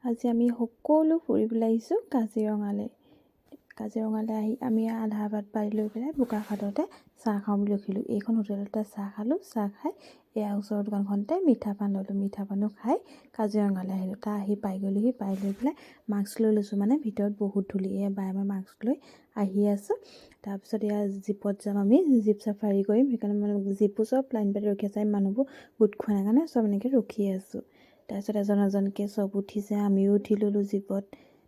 আজি আমি সকলো ফুৰিবলৈ আহিছোঁ কাজিৰঙালৈ। কাজিৰঙালৈ আহি আমি আধা বাট পাৰি লৈ পেলাই বোকাখাততে চাহ খাওঁ বুলি ৰখিলোঁ। এইখন হোটেলতে চাহ খালোঁ। চাহ খাই এয়া ওচৰৰ দোকানখনতে মিঠা পান ল'লোঁ। মিঠা পানো খাই কাজিৰঙালৈ আহিলোঁ। তাৰ আহি পাই গ'লোহি। পাই লৈ পেলাই মাস্ক লৈ লৈছোঁ, মানে ভিতৰত বহুত ধূলি। এয়া বাই মই মাস্ক লৈ আহি আছোঁ। তাৰপিছত এয়া জীপত যাম, আমি জীপ চাফাৰী কৰিম। সেইকাৰণে মানে জীপো চব লাইন পাতি ৰখি আছে। আমি মানুহবোৰ গোট খোৱা নাই কাৰণে চব এনেকৈ ৰখি আছোঁ। তাৰপিছত এজন এজনকৈ চব উঠিছে, আমিও উঠি ল'লোঁ জীপত।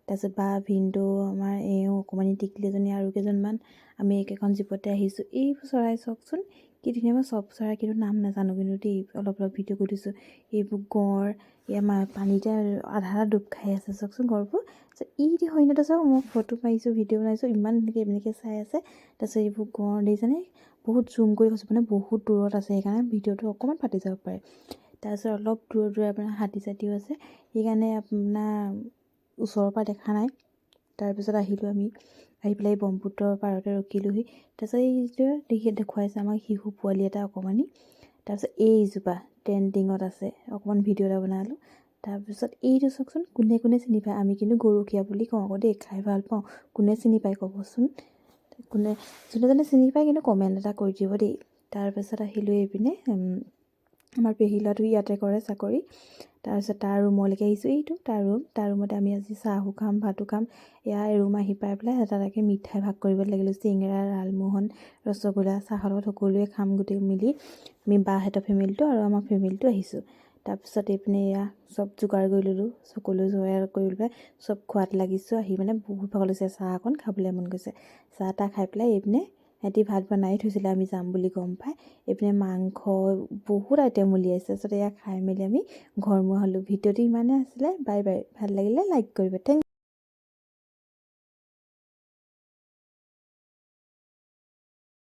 তাৰপিছত বা ভিনদেউ, আমাৰ এওঁ, অকণমানি টিকলি এজনী আৰু কেইজনমান, আমি একেখন জীপতে আহিছোঁ। এইবোৰ চৰাই চাওকচোন, কি ধুনীয়া। মই চব চৰাই কিন্তু নাম নাজানো, কিন্তু দেই অলপ অলপ ভিডিঅ' কৰি দিছোঁ। এইবোৰ গঁড়, এয়া পানীতে আধা ডুব খাই আছে চাওকচোন গঁড়বোৰ। তাৰপিছত দি হৰিণাটো চাওক, মই ফটো মাৰিছোঁ, ভিডিঅ' বনাইছোঁ, ইমান এনেকৈ চাই আছে। তাৰপিছত এইবোৰ গঁড় দেখিছেনে, বহুত জুম কৰি কৈছোঁ, মানে বহুত দূৰত আছে, সেইকাৰণে ভিডিঅ'টো অকণমান ফাটি যাব পাৰে। তাৰপিছত অলপ দূৰে দূৰে আপোনাৰ হাতী চাতিও আছে, সেইকাৰণে আপোনাৰ ওচৰৰ পৰা দেখা নাই। তাৰপিছত আহিলোঁ আমি, আহি পেলাই ব্ৰহ্মপুত্ৰৰ পাৰতে ৰখিলোঁহি। তাৰপিছত এইটোৱে দেখুৱাইছে আমাক শিশু পোৱালি এটা অকণমানি। তাৰপিছত এইজোপা ট্ৰেণ্ডিঙত আছে, অকণমান ভিডিঅ' এটা বনালোঁ। তাৰপিছত এইটো চাওকচোন, কোনে কোনে চিনি পায়। আমি কিন্তু গৰখীয়া বুলি কওঁ আকৌ দেই, খাই ভাল পাওঁ। কোনে চিনি পায় ক'বচোন, যোনে যোনে চিনি পায় কিন্তু কমেণ্ট এটা কৰি দিব দেই। তাৰপিছত আহিলোঁ এইপিনে, আমাৰ পেহী ল'ৰাটো ইয়াতে কৰে চাকৰি। তাৰপিছত তাৰ ৰুমলৈকে আহিছোঁ, এইটো তাৰ ৰুমতে আমি আজি চাহো খাম, ভাতো খাম। এয়া ৰুম আহি পাই পেলাই তাকে মিঠাই ভাগ কৰিবলৈ লাগিলোঁ। চিঙৰা, লালমোহন, ৰসগোল্লা, চাহৰ লগত সকলোৱে খাম গোটেই মিলি। আমি বাহঁতৰ ফেমিলিটো আৰু আমাৰ ফেমিলিটো আহিছোঁ। তাৰপিছত এইপিনে এয়া চব যোগাৰ কৰি ল'লোঁ, সকলো যোগাৰ কৰি পেলাই চব খোৱাত লাগিছোঁ। আহি মানে বহুত ভাগৰ লাগিছে, চাহ অকণ খাবলৈ মন গৈছে। চাহ তাহ খাই পেলাই এইপিনে সিহঁতি ভাত বনাই থৈছিলে, আমি যাম বুলি গম পাই। এইপিনে মাংস বহুত আইটেম উলিয়াইছে। তাৰপিছত এয়া খাই মেলি আমি ঘৰমুৱা হ'লোঁ। ভিডিঅ'টো ইমানেই আছিলে। Bye bye. ভাল লাগিলে লাইক কৰিব। থেংক